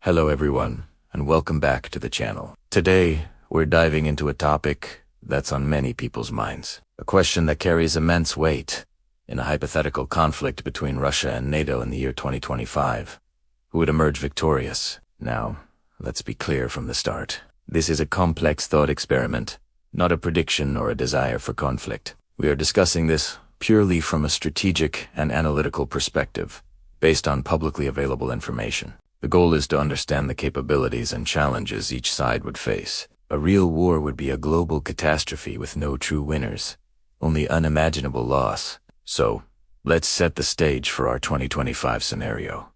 Hello everyone, and welcome back to the channel. Today, we're diving into a topic that's on many people's minds. A question that carries immense weight in a hypothetical conflict between Russia and NATO in the year 2025. Who would emerge victorious? Now, let's be clear from the start. This is a complex thought experiment, not a prediction or a desire for conflict. We are discussing this purely from a strategic and analytical perspective, based on publicly available information. The goal is to understand the capabilities and challenges each side would face. A real war would be a global catastrophe with no true winners, only unimaginable loss. So, let's set the stage for our 2025 scenario.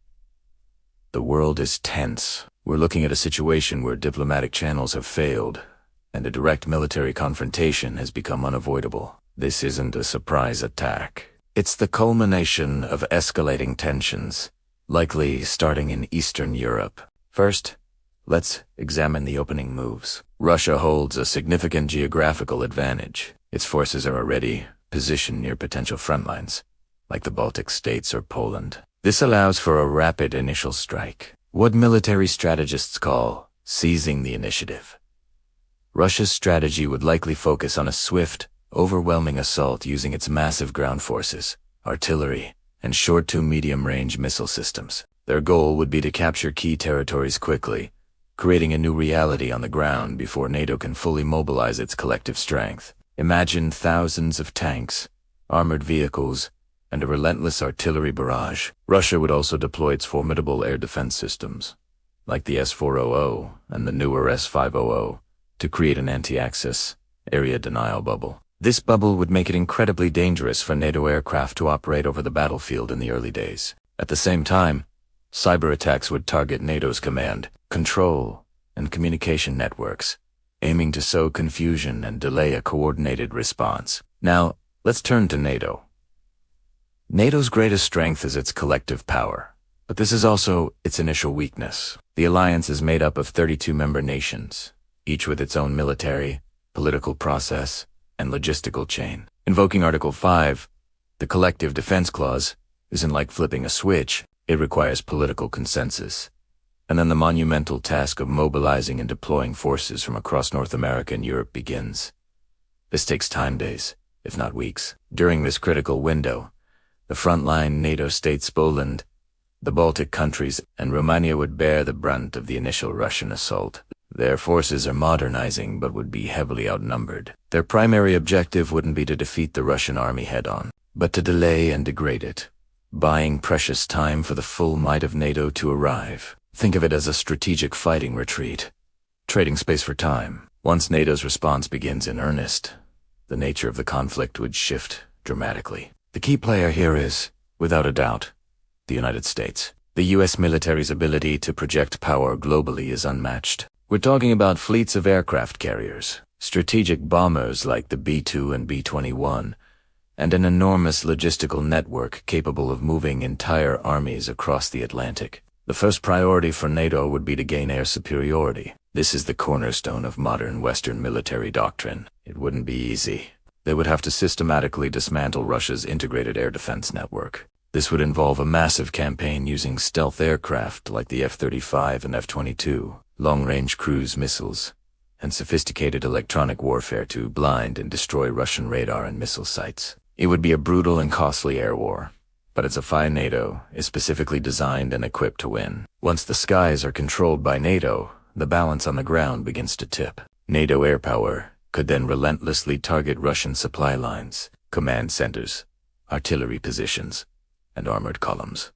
The world is tense. We're looking at a situation where diplomatic channels have failed, and a direct military confrontation has become unavoidable. This isn't a surprise attack. It's the culmination of escalating tensions, likely starting in Eastern Europe. First, let's examine the opening moves. Russia holds a significant geographical advantage. Its forces are already positioned near potential front lines, like the Baltic states or Poland. This allows for a rapid initial strike, what military strategists call seizing the initiative. Russia's strategy would likely focus on a swift, overwhelming assault using its massive ground forces, artillery, and short to medium-range missile systems. Their goal would be to capture key territories quickly, creating a new reality on the ground before NATO can fully mobilize its collective strength. Imagine thousands of tanks, armored vehicles, and a relentless artillery barrage. Russia would also deploy its formidable air defense systems, like the S-400 and the newer S-500, to create an anti-access area denial bubble. This bubble would make it incredibly dangerous for NATO aircraft to operate over the battlefield in the early days. At the same time, cyber attacks would target NATO's command, control, and communication networks, aiming to sow confusion and delay a coordinated response. Now, let's turn to NATO. NATO's greatest strength is its collective power, but this is also its initial weakness. The alliance is made up of 32 member nations, each with its own military, political process, and logistical chain. Invoking Article 5, the Collective Defense Clause, isn't like flipping a switch. It requires political consensus. And then the monumental task of mobilizing and deploying forces from across North America and Europe begins. This takes time, days, if not weeks. During this critical window, the frontline NATO states Poland, the Baltic countries, and Romania would bear the brunt of the initial Russian assault. Their forces are modernizing but would be heavily outnumbered. Their primary objective wouldn't be to defeat the Russian army head-on, but to delay and degrade it, buying precious time for the full might of NATO to arrive. Think of it as a strategic fighting retreat, trading space for time. Once NATO's response begins in earnest, the nature of the conflict would shift dramatically. The key player here is, without a doubt, the United States. The U.S. military's ability to project power globally is unmatched. We're talking about fleets of aircraft carriers, strategic bombers like the B-2 and B-21, and an enormous logistical network capable of moving entire armies across the Atlantic. The first priority for NATO would be to gain air superiority. This is the cornerstone of modern Western military doctrine. It wouldn't be easy. They would have to systematically dismantle Russia's integrated air defense network. This would involve a massive campaign using stealth aircraft like the F-35 and F-22, long-range cruise missiles, and sophisticated electronic warfare to blind and destroy Russian radar and missile sites. It would be a brutal and costly air war, but it's a fight NATO is specifically designed and equipped to win. Once the skies are controlled by NATO, the balance on the ground begins to tip. NATO air power could then relentlessly target Russian supply lines, command centers, artillery positions, and armored columns.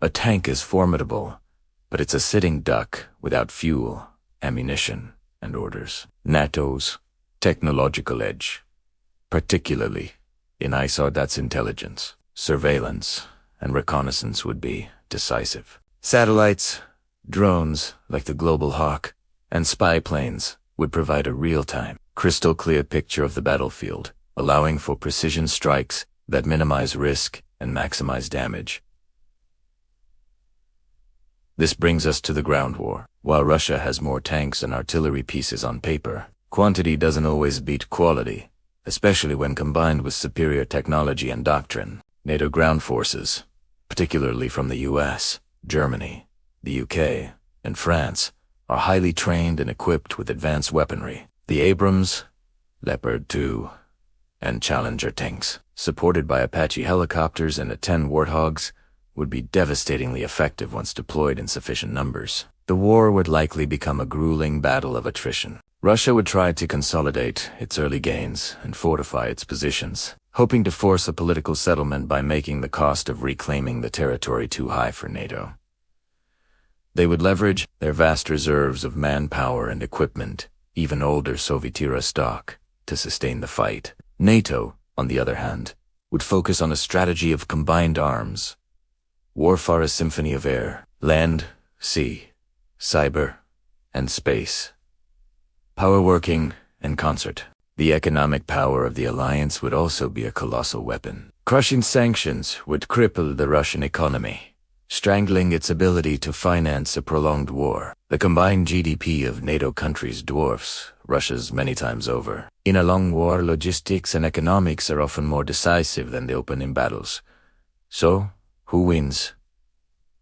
A tank is formidable, but it's a sitting duck without fuel, ammunition, and orders. NATO's technological edge, particularly in ISAR, intelligence, surveillance, and reconnaissance, would be decisive. Satellites, drones like the Global Hawk, and spy planes would provide a real-time, crystal-clear picture of the battlefield, allowing for precision strikes that minimize risk and maximize damage. This brings us to the ground war. While Russia has more tanks and artillery pieces on paper, quantity doesn't always beat quality, especially when combined with superior technology and doctrine. NATO ground forces, particularly from the US, Germany, the UK, and France are highly trained and equipped with advanced weaponry. The Abrams, Leopard 2, and Challenger tanks, supported by Apache helicopters and A-10 Warthogs, would be devastatingly effective once deployed in sufficient numbers. The war would likely become a grueling battle of attrition. Russia would try to consolidate its early gains and fortify its positions, hoping to force a political settlement by making the cost of reclaiming the territory too high for NATO. They would leverage their vast reserves of manpower and equipment, even older Soviet-era stock, to sustain the fight. NATO, on the other hand, would focus on a strategy of combined arms. Warfare, a symphony of air, land, sea, cyber, and space. Power working in concert. The economic power of the alliance would also be a colossal weapon. Crushing sanctions would cripple the Russian economy, strangling its ability to finance a prolonged war. The combined GDP of NATO countries dwarfs Russia's many times over. In a long war, logistics and economics are often more decisive than they open in battles. So, who wins?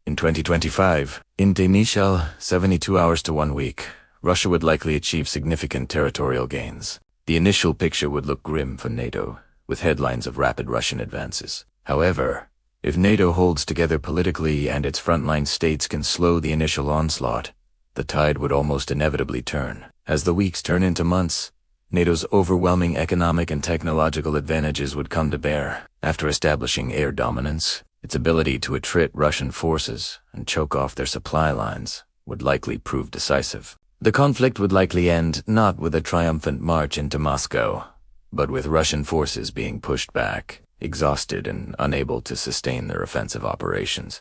In 2025, in the initial 72 hours to 1 week, Russia would likely achieve significant territorial gains. The initial picture would look grim for NATO, with headlines of rapid Russian advances. However, if NATO holds together politically and its frontline states can slow the initial onslaught, the tide would almost inevitably turn. As the weeks turn into months, NATO's overwhelming economic and technological advantages would come to bear. After establishing air dominance, its ability to attrit Russian forces and choke off their supply lines would likely prove decisive. The conflict would likely end not with a triumphant march into Moscow, but with Russian forces being pushed back, exhausted and unable to sustain their offensive operations,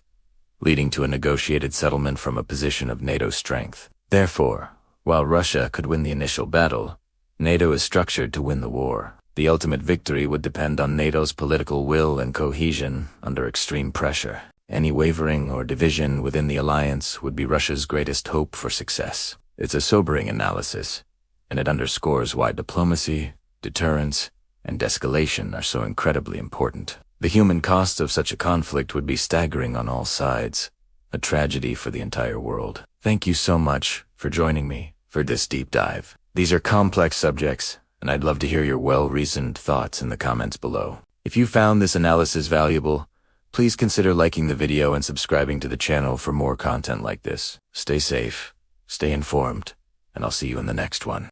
leading to a negotiated settlement from a position of NATO strength. Therefore, while Russia could win the initial battle, NATO is structured to win the war. The ultimate victory would depend on NATO's political will and cohesion under extreme pressure. Any wavering or division within the alliance would be Russia's greatest hope for success. It's a sobering analysis, and it underscores why diplomacy, deterrence, and de-escalation are so incredibly important. The human cost of such a conflict would be staggering on all sides, a tragedy for the entire world. Thank you so much for joining me for this deep dive. These are complex subjects, and I'd love to hear your well-reasoned thoughts in the comments below. If you found this analysis valuable, please consider liking the video and subscribing to the channel for more content like this. Stay safe, stay informed, and I'll see you in the next one.